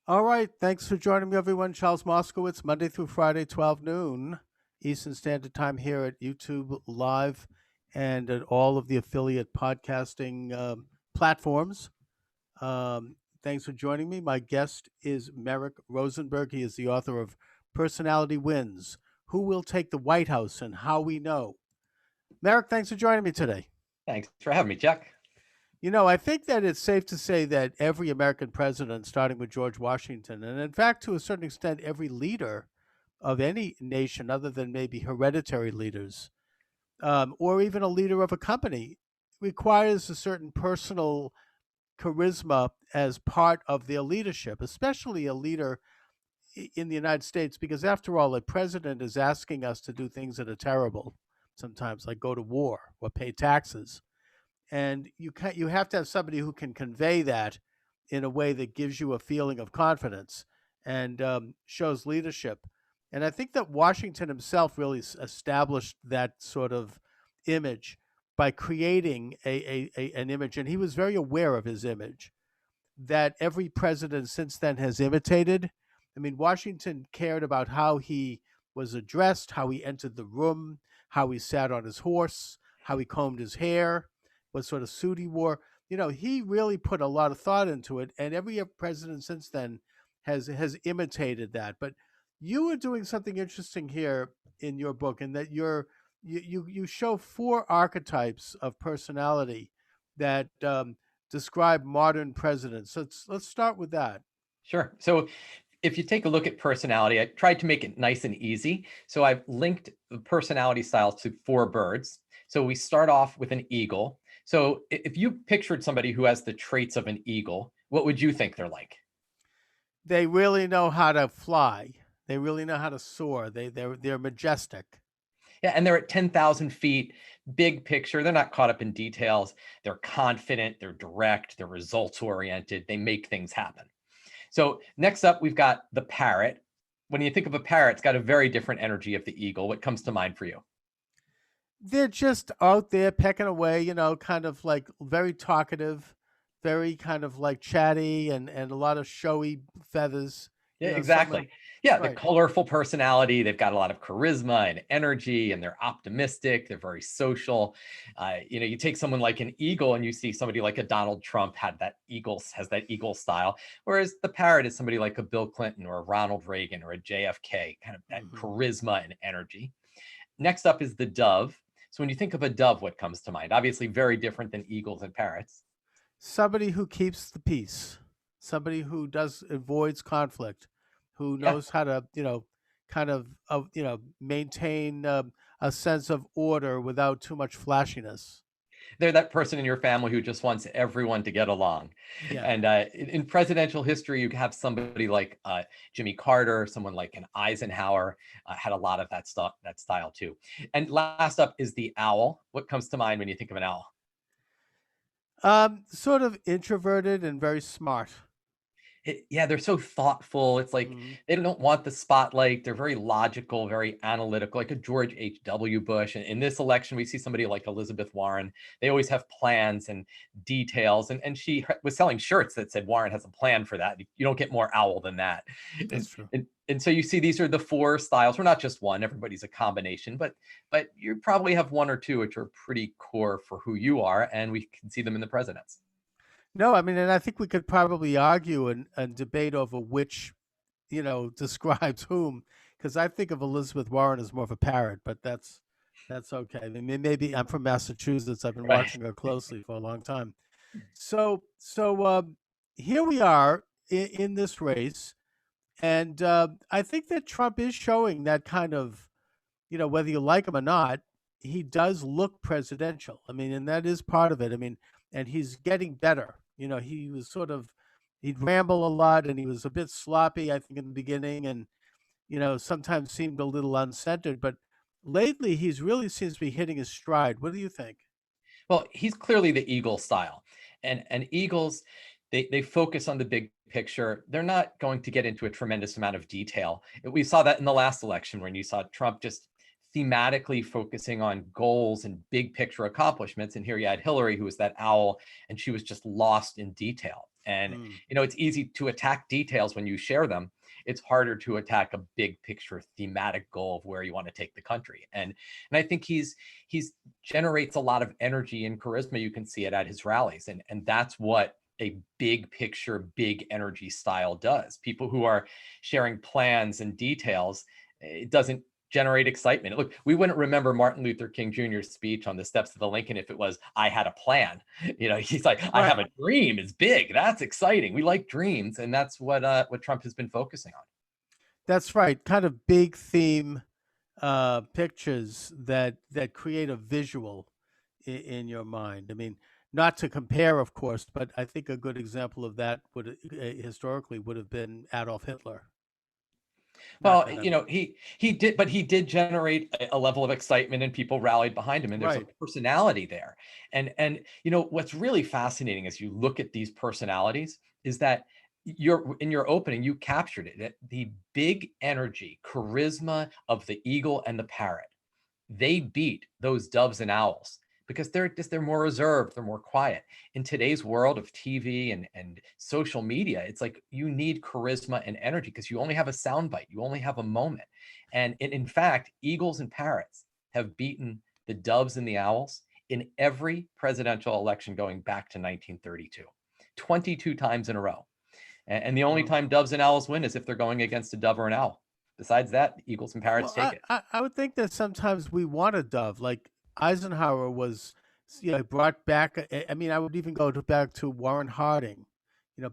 All right. Thanks for joining me, everyone. Charles Moscowitz, Monday through Friday, 12 noon Eastern Standard Time here at YouTube Live and at all of the affiliate podcasting platforms. Thanks for joining me. My guest is Merrick Rosenberg. He is the author of Personality Wins: Who Will Take the White House and How We Know. Merrick, thanks for joining me today. Thanks for having me, Chuck. I think that it's safe to say that every American president, starting with George Washington, and in fact, to a certain extent, every leader of any nation other than maybe hereditary leaders, or even a leader of a company, requires a certain personal charisma as part of their leadership, especially a leader in the United States, because after all, a president is asking us to do things that are terrible sometimes, like go to war or pay taxes, and you have to have somebody who can convey that in a way that gives you a feeling of confidence and shows leadership. And I think that Washington himself really established that sort of image by creating an image, and he was very aware of his image that every president since then has imitated. I mean, Washington cared about how he was addressed, how he entered the room, how he sat on his horse, how he combed his hair, what sort of suit he wore. He really put a lot of thought into it, and every president since then has imitated that. But you are doing something interesting here in your book, in that you show four archetypes of personality that describe modern presidents. So let's start with that. Sure. So if you take a look at personality, I tried to make it nice and easy. So I've linked the personality styles to four birds. So we start off with an eagle. So if you pictured somebody who has the traits of an eagle, what would you think they're like? They really know how to fly. They really know how to soar. They're majestic. Yeah, and they're at 10,000 feet, big picture. They're not caught up in details. They're confident, they're direct, they're results oriented. They make things happen. So next up, we've got the parrot. When you think of a parrot, it's got a very different energy of the eagle. What comes to mind for you? They're just out there pecking away, kind of like very talkative, very kind of like chatty, and a lot of showy feathers. Yeah, Someone exactly. Yeah, the right. colorful personality. They've got a lot of charisma and energy, and they're optimistic. They're very social. You take someone like an eagle, and you see somebody like a Donald Trump has that eagle style, whereas the parrot is somebody like a Bill Clinton or a Ronald Reagan or a JFK, kind of that Hmm. charisma and energy. Next up is the dove. So when you think of a dove, what comes to mind? Obviously, very different than eagles and parrots. Somebody who keeps the peace, somebody who does avoids conflict, who Yeah, knows how to, kind of, maintain a sense of order without too much flashiness. they're that person in your family who just wants everyone to get along. Yeah. And in presidential history, you have somebody like Jimmy Carter, someone like an Eisenhower had a lot of that style too. And last up is the owl. What comes to mind when you think of an owl? Sort of introverted and very smart. Yeah, they're so thoughtful. It's like Mhm. they don't want the spotlight. They're very logical, very analytical, like a George H.W. Bush. And in this election, we see somebody like Elizabeth Warren. They always have plans and details. And she was selling shirts that said Warren has a plan for that. You don't get more owl than that. That's And, true. and so you see these are the four styles. We're not just one, everybody's a combination, but you probably have one or two which are pretty core for who you are. And we can see them in the presidents. No, I mean, and I think we could probably argue and debate over which, describes whom, because I think of Elizabeth Warren as more of a parrot, but that's okay. I mean, maybe I'm from Massachusetts. I've been Right. watching her closely for a long time. So here we are in this race, and I think that Trump is showing that kind of, whether you like him or not, he does look presidential. I mean, and that is part of it. I mean, and he's getting better. He was sort of he'd ramble a lot, and he was a bit sloppy, I think, in the beginning, and sometimes seemed a little uncentered. But lately, he's really seems to be hitting his stride. What do you think? Well, he's clearly the eagle style. And eagles, they focus on the big picture. They're not going to get into a tremendous amount of detail. We saw that in the last election when you saw Trump just thematically focusing on goals and big picture accomplishments. And here you had Hillary, who was that owl, and she was just lost in detail. And Mm. it's easy to attack details when you share them. It's harder to attack a big picture thematic goal of where you want to take the country. And I think he's generates a lot of energy and charisma. You can see it at his rallies, and that's what a big picture, big energy style does. People who are sharing plans and details, it doesn't generate excitement. Look, we wouldn't remember Martin Luther King Jr.'s speech on the steps of the Lincoln if it was, I had a plan. He's like, I Right. have a dream. It's big. That's exciting. We like dreams. And that's what Trump has been focusing on. That's right. Kind of big theme pictures that create a visual in your mind. I mean, not to compare, of course, but I think a good example of that would historically would have been Adolf Hitler. Not Well, that I'm he did generate a level of excitement and people rallied behind him, and there's a right. personality there. And what's really fascinating as you look at these personalities is that in your opening, you captured it, that the big energy, charisma of the eagle and the parrot, they beat those doves and owls because they're more reserved, they're more quiet. In today's world of TV and social media, it's like you need charisma and energy because you only have a soundbite, you only have a moment. And in fact, eagles and parrots have beaten the doves and the owls in every presidential election going back to 1932, 22 times in a row. And the only Wow. time doves and owls win is if they're going against a dove or an owl. Besides that, eagles and parrots Well, take it. I would think that sometimes we want a dove. Like Eisenhower was, brought back. I mean, I would even back to Warren Harding,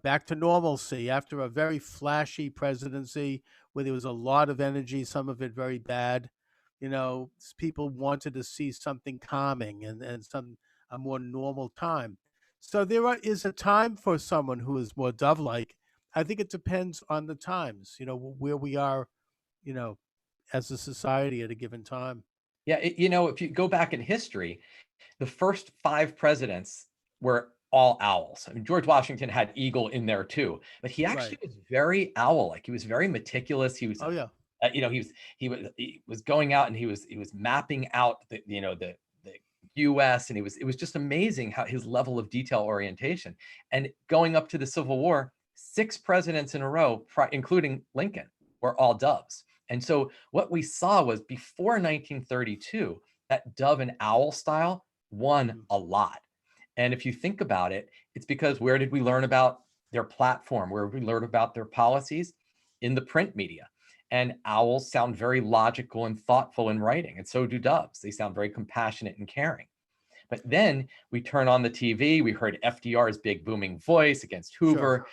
back to normalcy after a very flashy presidency where there was a lot of energy, some of it very bad. People wanted to see something calming and some a more normal time. So is a time for someone who is more dove-like. I think it depends on the times, where we are, you know, as a society at a given time. Yeah, if you go back in history, the first five presidents were all owls. I mean, George Washington had eagle in there too, but he Right. actually was very owl-like. He was very meticulous. He was, Oh yeah. he was going out and he was mapping out the U.S. and it was just amazing how his level of detail orientation. And going up to the Civil War, six presidents in a row, including Lincoln, were all doves. And so what we saw was before 1932, that dove and owl style won Mhm. a lot. And if you think about it, it's because where did we learn about their platform? Where did we learn about their policies? In the print media. And owls sound very logical and thoughtful in writing, and so do doves. They sound very compassionate and caring. But then we turn on the TV, we heard FDR's big booming voice against Sure. Hoover,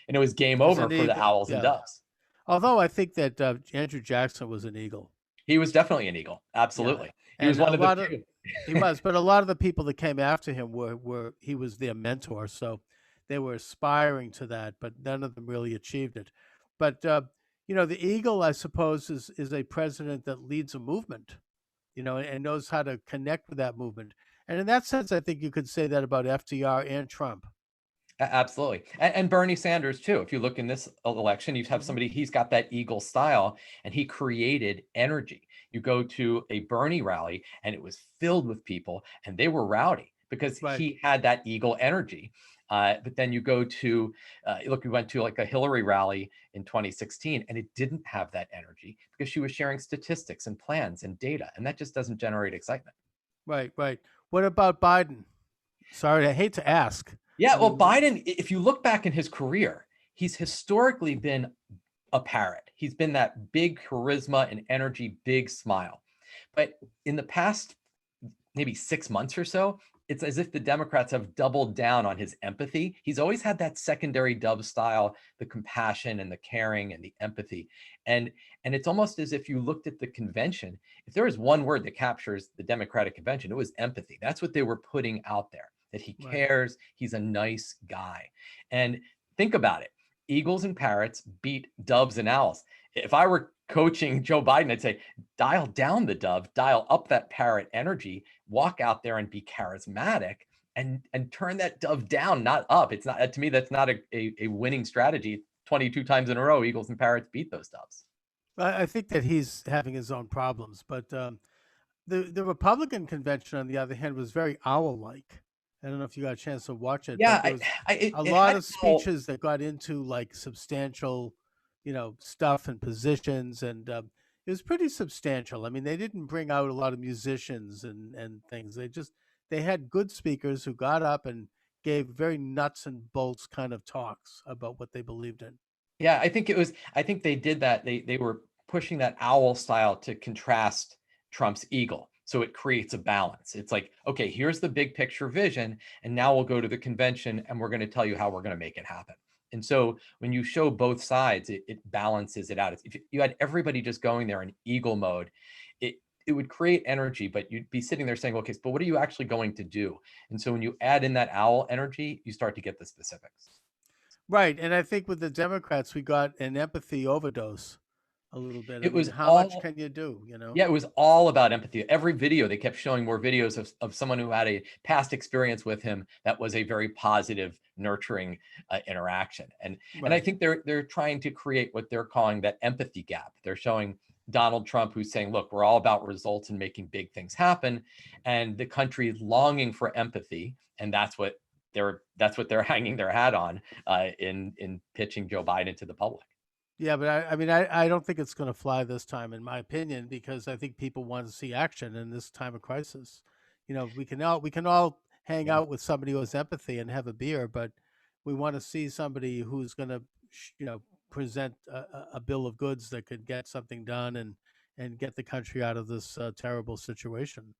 and it was game As over an for the eagle. owls and Yeah. doves. Although I think that Andrew Jackson was an eagle. He was definitely an eagle. Yeah. Absolutely. He was And one a of the lot of few. he was, but a lot of the people that came after him were he was their mentor, so they were aspiring to that, but none of them really achieved it. But the eagle, I suppose, is a president that leads a movement, and knows how to connect with that movement. And in that sense, I think you could say that about FDR and Trump. Absolutely. And Bernie Sanders, too. If you look in this election, you have Hmm. somebody, he's got that eagle style and he created energy. You go to a Bernie rally and it was filled with people and they were rowdy because Right. he had that eagle energy. But then you go to, look, we went to like a Hillary rally in 2016 and it didn't have that energy because she was sharing statistics and plans and data. And that just doesn't generate excitement. Right. Right. What about Biden? Sorry, I hate to ask. Yeah, I well, mean, Biden, if you look back in his career, he's historically been a parrot. He's been that big charisma and energy, big smile. But in the past maybe 6 months or so, it's as if the Democrats have doubled down on his empathy. He's always had that secondary dove style, the compassion and the caring and the empathy. And it's almost as if you looked at the convention, if there is one word that captures the Democratic convention, it was empathy. That's what they were putting out there, that he right. cares, he's a nice guy. And think about it. Eagles and parrots beat doves and owls. If I were coaching Joe Biden, I'd say, dial down the dove, dial up that parrot energy, walk out there and be charismatic and turn that dove down, not up. It's not, to me, that's not a winning strategy. 22 times in a row, eagles and parrots beat those doves. I think that he's having his own problems, but the Republican convention, on the other hand, was very owl-like. I don't know if you got a chance to watch it, Yeah, but there was a it lot had of its whole. speeches that got into like substantial, stuff and positions, and it was pretty substantial. I mean, they didn't bring out a lot of musicians and things. They had good speakers who got up and gave very nuts and bolts kind of talks about what they believed in. Yeah, I think they did that. They were pushing that owl style to contrast Trump's eagle. So it creates a balance. It's like, okay, here's the big picture vision, and now we'll go to the convention and we're going to tell you how we're going to make it happen. And so when you show both sides, it balances it out. If you had everybody just going there in eagle mode, it would create energy, but you'd be sitting there saying, okay, but what are you actually going to do? And so when you add in that owl energy, you start to get the specifics. Right, and I think with the Democrats, we got an empathy overdose a little bit. I It mean, was how much all can you do? You know? Yeah, it was all about empathy. Every video, they kept showing more videos of someone who had a past experience with him that was a very positive, nurturing interaction. And I Right. think they're trying to create what they're calling that empathy gap. They're showing Donald Trump who's saying, "Look, we're all about results and making big things happen," and the country is longing for empathy, and that's what they're hanging their hat on in pitching Joe Biden to the public. Yeah, but I mean, I don't think it's going to fly this time, in my opinion, because I think people want to see action in this time of crisis. We can all hang Yeah. out with somebody who has empathy and have a beer, but we want to see somebody who's going to, present a bill of goods that could get something done and get the country out of this terrible situation.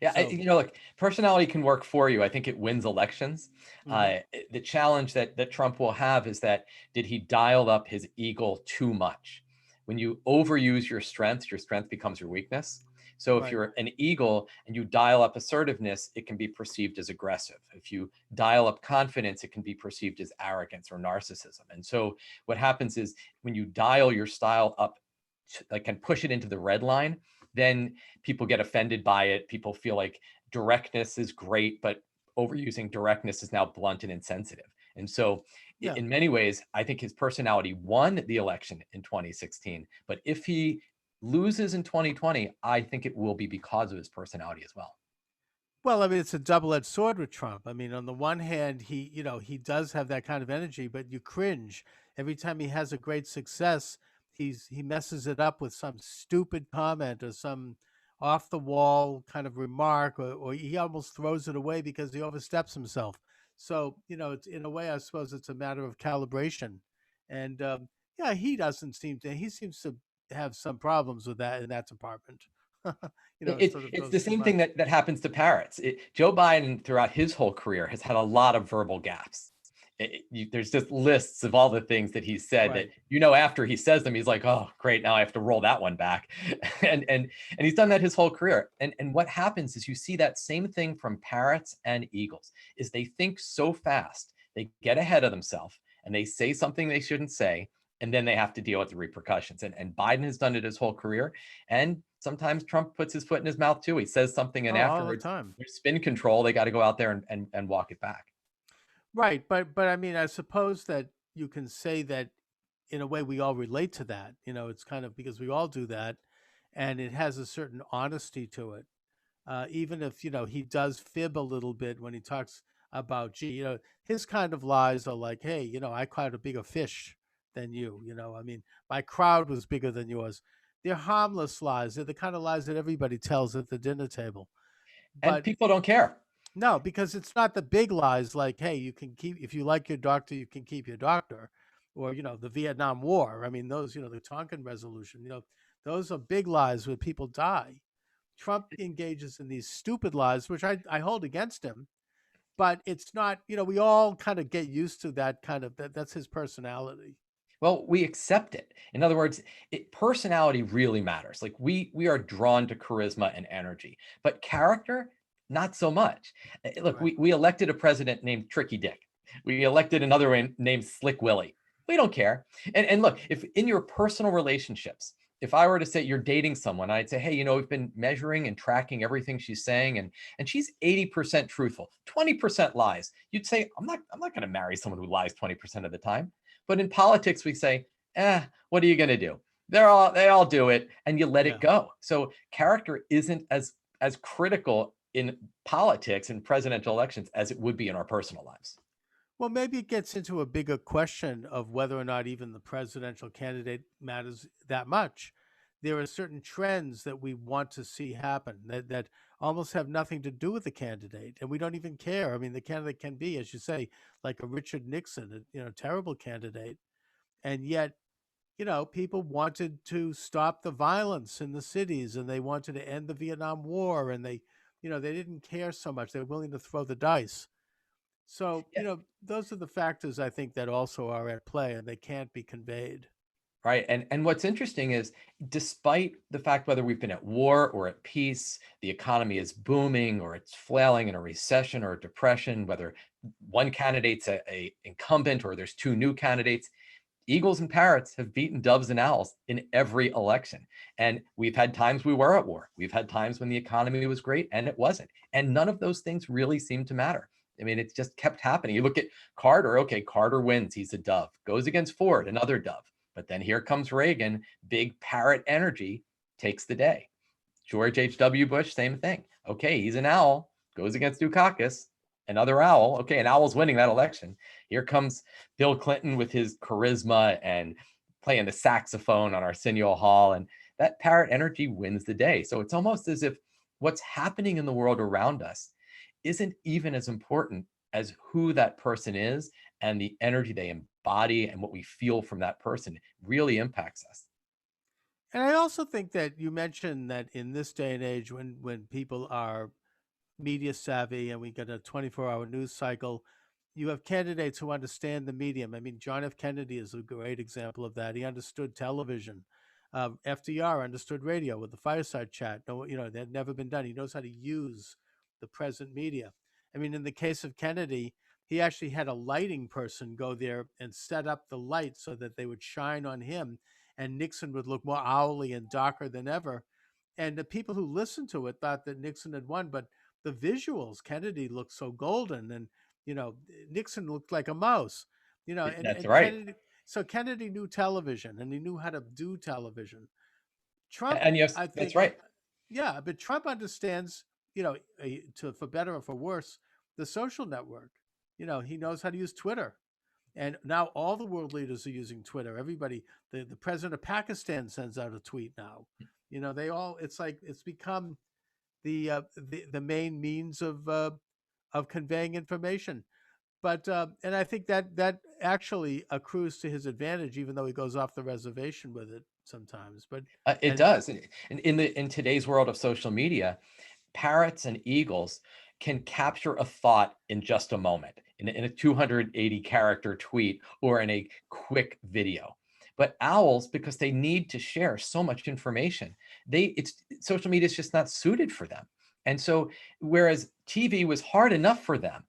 Yeah, So, look, personality can work for you. I think it wins elections. mhm, The challenge that Trump will have is that did he dial up his ego too much? When you overuse your strength becomes your weakness. So if right, you're an eagle and you dial up assertiveness, it can be perceived as aggressive. If you dial up confidence, it can be perceived as arrogance or narcissism. And so what happens is when you dial your style up, like, and push it into the red line, then people get offended by it. People feel like directness is great, but overusing directness is now blunt and insensitive. And so, yeah. in many ways, I think his personality won the election in 2016. But if he loses in 2020, I think it will be because of his personality as well. Well, I mean, it's a double-edged sword with Trump. I mean, on the one hand, he does have that kind of energy, but you cringe every time he has a great success. He messes it up with some stupid comment or some off-the-wall kind of remark, or he almost throws it away because he oversteps himself. So, it's in a way, I suppose it's a matter of calibration. And yeah, he seems to have some problems with that in that department. It sort of It's goes the too same thing much. that happens to parrots. Joe Biden, throughout his whole career, has had a lot of verbal gaps. There's just lists of all the things that he said that, Right. after he says them, he's like, "Oh, great, now I have to roll that one back," and he's done that his whole career. And what happens is you see that same thing from parrots and eagles. Is they think so fast, they get ahead of themselves, and they say something they shouldn't say, and then they have to deal with the repercussions. And Biden has done it his whole career, and sometimes Trump puts his foot in his mouth too. He says something, and Oh, all the afterwards, time. there's spin control. They got to go out there and walk it back. Right, but I mean, I suppose that you can say that in a way we all relate to that. It's kind of because we all do that, and it has a certain honesty to it. Even if he does fib a little bit when he talks about, gee, his kind of lies are like, hey, I caught a bigger fish than you. I mean, my crowd was bigger than yours. They're harmless lies. They're the kind of lies that everybody tells at the dinner table. And But people don't care. no, because it's not the big lies like, hey, you can keep, if you like your doctor, you can keep your doctor, or, the Vietnam War. I mean, those, the Tonkin Resolution, those are big lies where people die. Trump engages in these stupid lies, which I hold against him, but it's not, we all kind of get used to that kind of, that's his personality. Well, we accept it. In other words, personality really matters. Like we are drawn to charisma and energy, but character, not so much. Look, Right. we elected a president named Tricky Dick. We elected another one named Slick Willie. We don't care. And look, if in your personal relationships, if I were to say you're dating someone, I'd say, hey, we've been measuring and tracking everything she's saying, and she's 80% truthful, 20% lies. You'd say, I'm not going to marry someone who lies 20% of the time. But in politics, we say, what are you going to do? They all do it, and you let it Yeah. go. So character isn't as critical in politics and presidential elections as it would be in our personal lives. Well, maybe it gets into a bigger question of whether or not even the presidential candidate matters that much. There are certain trends that we want to see happen that almost have nothing to do with the candidate, and we don't even care. I mean, the candidate can be, as you say, like a Richard Nixon, terrible candidate, and yet, people wanted to stop the violence in the cities, and they wanted to end the Vietnam War, and they didn't care so much. They were willing to throw the dice. So, those are the factors I think that also are at play and they can't be conveyed. Right. And what's interesting is despite the fact whether we've been at war or at peace, the economy is booming or it's flailing in a recession or a depression, whether one candidate's a incumbent or there's two new candidates, eagles and parrots have beaten doves and owls in every election. And we've had times we were at war. We've had times when the economy was great and it wasn't. And none of those things really seem to matter. I mean, it just kept happening. You look at Carter, okay, Carter wins. He's a dove. Goes against Ford, another dove. But then here comes Reagan, big parrot energy, takes the day. George H.W. Bush, same thing. Okay, he's an owl, goes against Dukakis, another owl. Okay, an owl's winning that election. Here comes Bill Clinton with his charisma and playing the saxophone on Arsenio Hall, and that parrot energy wins the day. So it's almost as if what's happening in the world around us isn't even as important as who that person is and the energy they embody and what we feel from that person really impacts us. And I also think that you mentioned that in this day and age when people are media savvy and we get a 24-hour news cycle, you have candidates who understand the medium. I mean, John F. Kennedy is a great example of that. He understood television. FDR understood radio with the fireside chat. No, that had never been done. He knows how to use the present media. I mean, in the case of Kennedy, he actually had a lighting person go there and set up the lights so that they would shine on him, and Nixon would look more owly and darker than ever. And the people who listened to it thought that Nixon had won, but the visuals, Kennedy looked so golden, and Nixon looked like a mouse. And, That's and right. Kennedy. So Kennedy knew television, and he knew how to do television. Trump, And yes, I that's think, right. yeah, but Trump understands, for better or for worse, the social network. He knows how to use Twitter. And now all the world leaders are using Twitter. Everybody, the president of Pakistan sends out a tweet now. They all. It's like it's become the main means of conveying information. But and I think that actually accrues to his advantage, even though he goes off the reservation with it sometimes. But It and does. In today's world of social media, parrots and eagles can capture a thought in just a moment, in a 280 character tweet or in a quick video. But owls, because they need to share so much information, it's social media is just not suited for them. And so, whereas TV was hard enough for them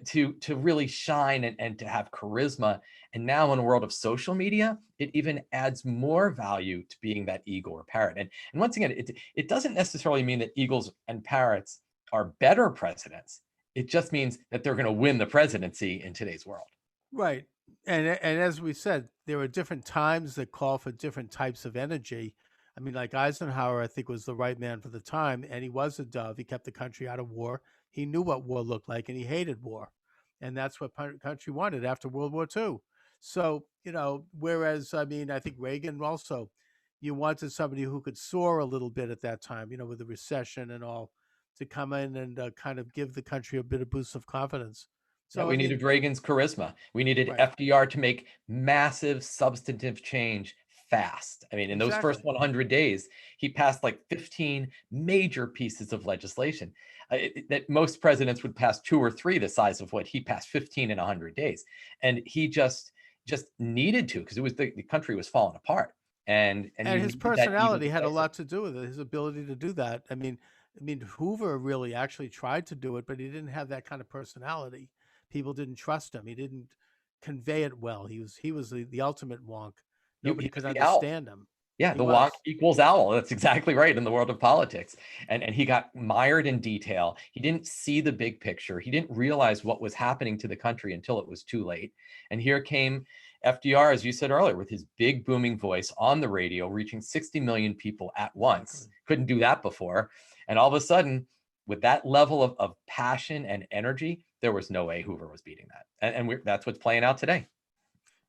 to really shine and to have charisma, and now in a world of social media, it even adds more value to being that eagle or parrot. And once again, it doesn't necessarily mean that eagles and parrots are better presidents. It just means that they're going to win the presidency in today's world. right, and as we said, there are different times that call for different types of energy. I mean, like Eisenhower, I think was the right man for the time, and he was a dove. He kept the country out of war. He knew what war looked like, and he hated war, and that's what country wanted after World War II. So whereas I mean, I think Reagan also, you wanted somebody who could soar a little bit at that time, with the recession and all, to come in and kind of give the country a bit of boost of confidence. Yeah, So I we mean, needed Reagan's charisma. We needed right. FDR to make massive substantive change fast. I mean, in those first Exactly. 100 days, he passed like 15 major pieces of legislation that most presidents would pass two or three the size of what he passed 15 in 100 days. And he just needed to, because it was the country was falling apart. And And you his needed that eagle personality had a decisive. lot to do with it, his ability to do that. I mean, Hoover really actually tried to do it, but he didn't have that kind of personality. People didn't trust him. He didn't convey it well. He was the ultimate wonk. He Nobody was could the owl. understand him. Yeah, He the wonk was. equals owl. That's exactly right in the world of politics. And he got mired in detail. He didn't see the big picture. He didn't realize what was happening to the country until it was too late. And here came FDR, as you said earlier, with his big booming voice on the radio, reaching 60 million people at once. Exactly. Couldn't do that before. And all of a sudden, with that level of passion and energy, there was no way Hoover was beating that. That's what's playing out today.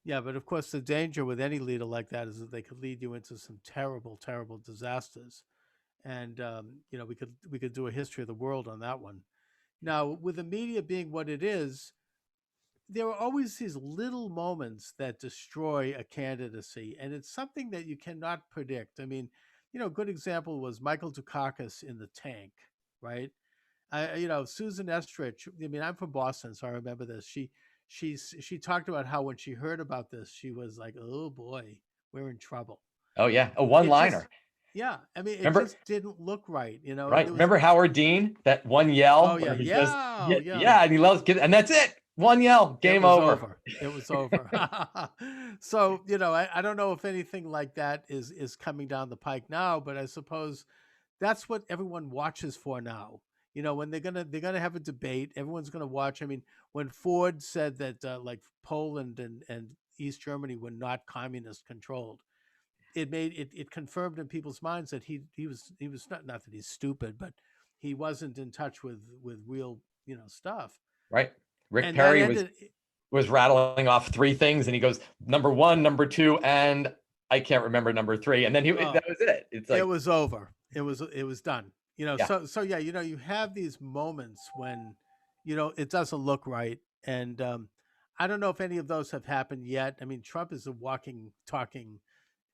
Yeah, but of course, the danger with any leader like that is that they could lead you into some terrible, terrible disasters. And we could do a history of the world on that one. Now, with the media being what it is, there are always these little moments that destroy a candidacy, and it's something that you cannot predict. I mean, a good example was Michael Dukakis in the tank, right? Susan Estrich. I mean, I'm from Boston, so I remember this. She talked about how when she heard about this, she was like, "Oh boy, we're in trouble." Oh yeah, a It just, one-liner. yeah. I mean, it Remember, just didn't look right, and right? there was, Remember Howard Dean, that one oh yell yeah, where he just, yeah, yeah, oh, yeah. yeah, and he loves, and that's it. One yell, It game was over. over. It was over. So, I don't know if anything like that is coming down the pike now, but I suppose that's what everyone watches for now. When they're gonna have a debate, everyone's gonna watch. I mean, when Ford said that like Poland and East Germany were not communist controlled, it confirmed in people's minds that he was not that he's stupid, but he wasn't in touch with real stuff, Right. Rick and that Perry ended. was rattling off three things, and he goes number one, number two, and I can't remember number three, and then that Oh, was it. It's it like, was over. It was done. yeah, So yeah, you have these moments when it doesn't look right, and I don't know if any of those have happened yet. I mean, Trump is a walking, talking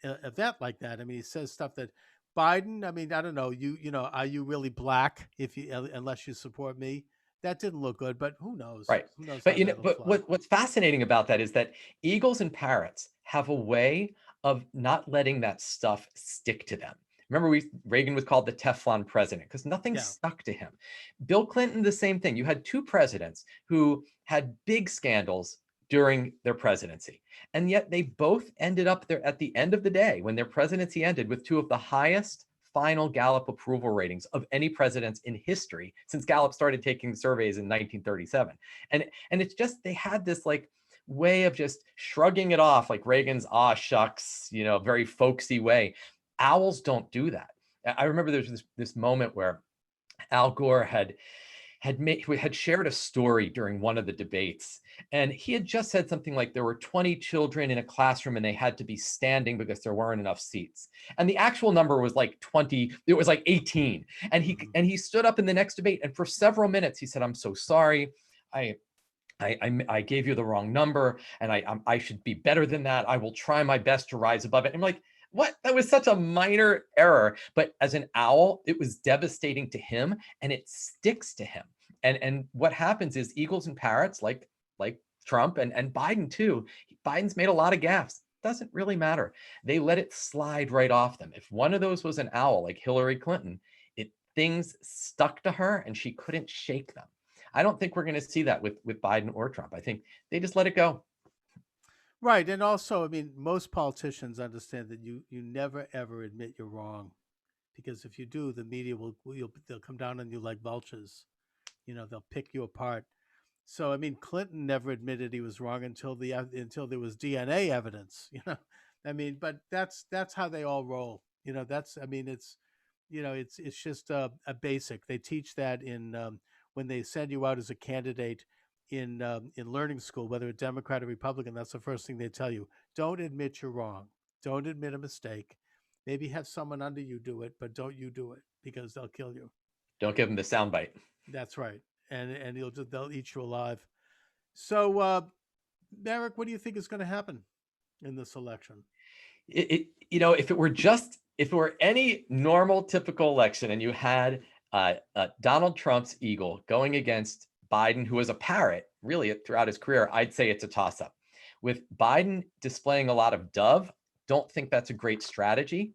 event like that. I mean, he says stuff that Biden. I mean, I don't know. Are you really black if you unless you support me? That didn't look good, but who knows? right. Who knows But how that'll but fly? what's fascinating about that is that eagles and parrots have a way of not letting that stuff stick to them. Remember, Reagan was called the Teflon president because nothing Yeah. stuck to him. Bill Clinton, the same thing. You had two presidents who had big scandals during their presidency, and yet they both ended up there at the end of the day when their presidency ended with two of the highest final Gallup approval ratings of any presidents in history since Gallup started taking surveys in 1937. And it's just, they had this like way of just shrugging it off, like Reagan's "ah shucks," very folksy way. Owls don't do that. I remember there's this moment where Al Gore had shared a story during one of the debates, and he had just said something like there were 20 children in a classroom and they had to be standing because there weren't enough seats, and the actual number was like 20. It was like 18, and he stood up in the next debate, and for several minutes he said, "I'm so sorry, I gave you the wrong number, and I should be better than that. I will try my best to rise above it." And I'm like, what? That was such a minor error, but as an owl, it was devastating to him, and it sticks to him. And what happens is eagles and parrots, like Trump and Biden too. Biden's made a lot of gaffes. Doesn't really matter. They let it slide right off them. If one of those was an owl, like Hillary Clinton, things stuck to her, and she couldn't shake them. I don't think we're going to see that with Biden or Trump. I think they just let it go. Right, and also, I mean, most politicians understand that you never ever admit you're wrong, because if you do, the media they'll come down on you like vultures. They'll pick you apart. So I mean, Clinton never admitted he was wrong until there was DNA evidence. I mean, but that's how they all roll. That's I mean, it's just a basic. They teach that in when they send you out as a candidate in learning school, whether a Democrat or Republican. That's the first thing they tell you: don't admit you're wrong. Don't admit a mistake. Maybe have someone under you do it, but don't you do it because they'll kill you. Don't give them the soundbite. That's right, and they'll eat you alive. So, Merrick, what do you think is going to happen in this election? If it were any normal, typical election, and you had Donald Trump's eagle going against Biden, who was a parrot really throughout his career, I'd say it's a toss-up. With Biden displaying a lot of dove, don't think that's a great strategy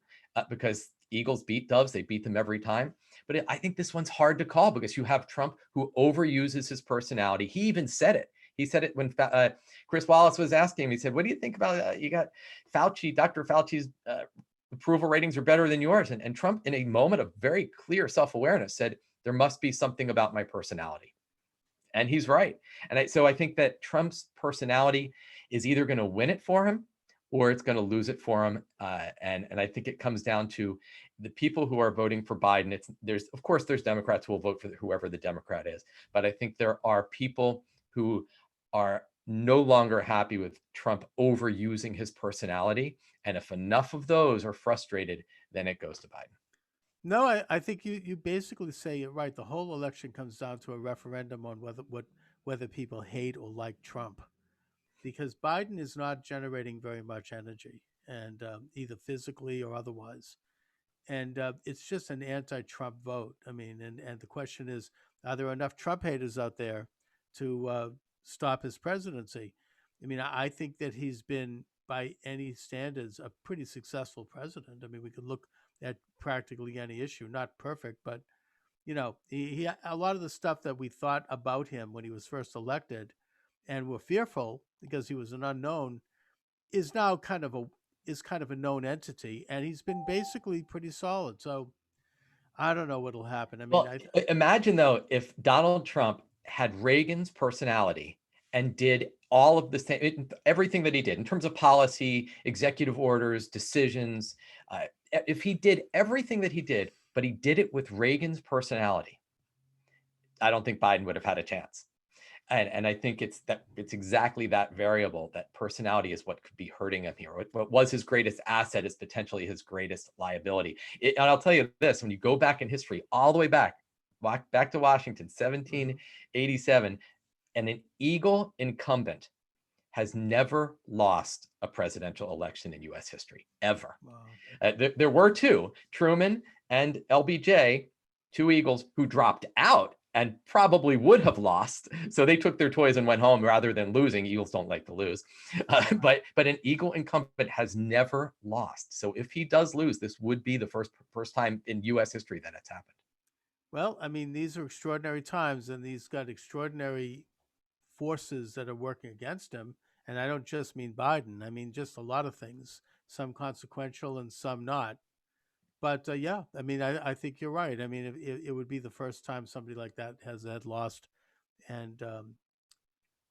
because eagles beat doves; they beat them every time. But I think this one's hard to call because you have Trump who overuses his personality. He even said it. He said it when Chris Wallace was asking him. He said, "What do you think about you got Fauci, Dr. Fauci's approval ratings are better than yours?" And Trump, in a moment of very clear self-awareness, said, "There must be something about my personality." And he's right. So I think that Trump's personality is either going to win it for him, or it's going to lose it for him. And I think it comes down to the people who are voting for Biden. There's of course there's Democrats who will vote for whoever the Democrat is, but I think there are people who are no longer happy with Trump overusing his personality. And if enough of those are frustrated, then it goes to Biden. No, I think you basically say it right. The whole election comes down to a referendum on whether people hate or like Trump, because Biden is not generating very much energy, and either physically or otherwise. And it's just an anti-Trump vote. I mean, and the question is, are there enough Trump haters out there to stop his presidency? I mean, I think that he's been, by any standards, a pretty successful president. I mean, we could look at practically any issue, not perfect, but he a lot of the stuff that we thought about him when he was first elected, and were fearful because he was an unknown, is now kind of a known entity, and he's been basically pretty solid. So I don't know what'll happen. I mean, Well, imagine though if Donald Trump had Reagan's personality and did all of the same, everything that he did in terms of policy, executive orders, decisions. If he did everything that he did, but he did it with Reagan's personality, I don't think Biden would have had a chance. And I think it's exactly that variable, that personality is what could be hurting him here. What was his greatest asset is potentially his greatest liability. And I'll tell you this: when you go back in history, all the way back to Washington, 1787, and an Eagle incumbent has never lost a presidential election in U.S. history ever. wow. There were two, Truman and LBJ, two Eagles who dropped out and probably would have lost. So they took their toys and went home rather than losing. Eagles don't like to lose. But an Eagle incumbent has never lost. So if he does lose, this would be the first time in U.S. history that it's happened. Well, I mean, these are extraordinary times, and he's got extraordinary forces that are working against him. And I don't just mean Biden. I mean just a lot of things, some consequential and some not. But yeah, I mean, I think you're right. I mean, it would be the first time somebody like that has had lost, and I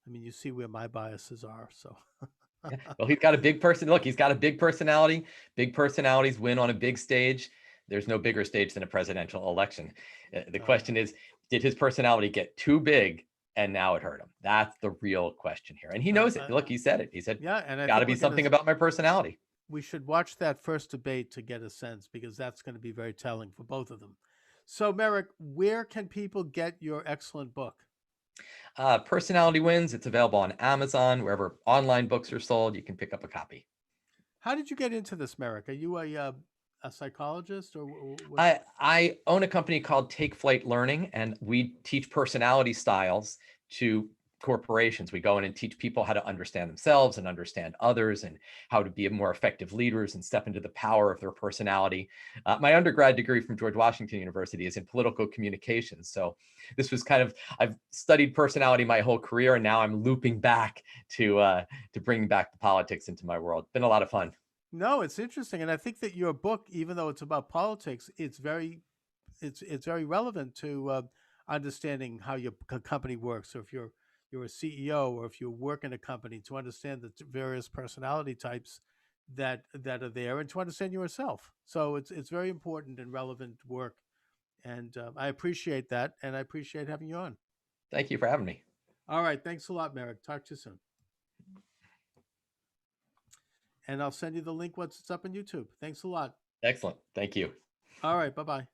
mean, you see where my biases are. So Yeah. Well, he's got a big person. Look, he's got a big personality. Big personalities win on a big stage. There's no bigger stage than a presidential election. The question is, did his personality get too big and now it hurt him? That's the real question here. And he knows it. Look, he said it. He said, yeah, and I got to think be something about my personality. we should watch that first debate to get a sense, because that's going to be very telling for both of them. So, Merrick, where can people get your excellent book? Personality Wins. It's available on Amazon, wherever online books are sold. You can pick up a copy. How did you get into this, Merrick? Are you a psychologist, or what? I own a company called Take Flight Learning, and we teach personality styles to corporations. We go in and teach people how to understand themselves and understand others, and how to be more effective leaders and step into the power of their personality. My undergrad degree from George Washington University is in political communications. So this was I've studied personality my whole career, and now I'm looping back to bring back the politics into my world. Been a lot of fun. No, it's interesting, and I think that your book, even though it's about politics, it's very relevant to understanding how your company works. So if you're a CEO, or if you work in a company, to understand the various personality types that are there, and to understand yourself. So it's very important and relevant work, and I appreciate that, and I appreciate having you on. Thank you for having me. All right, thanks a lot, Merrick. Talk to you soon. And I'll send you the link once it's up on YouTube. Thanks a lot. Excellent. Thank you. All right, bye bye.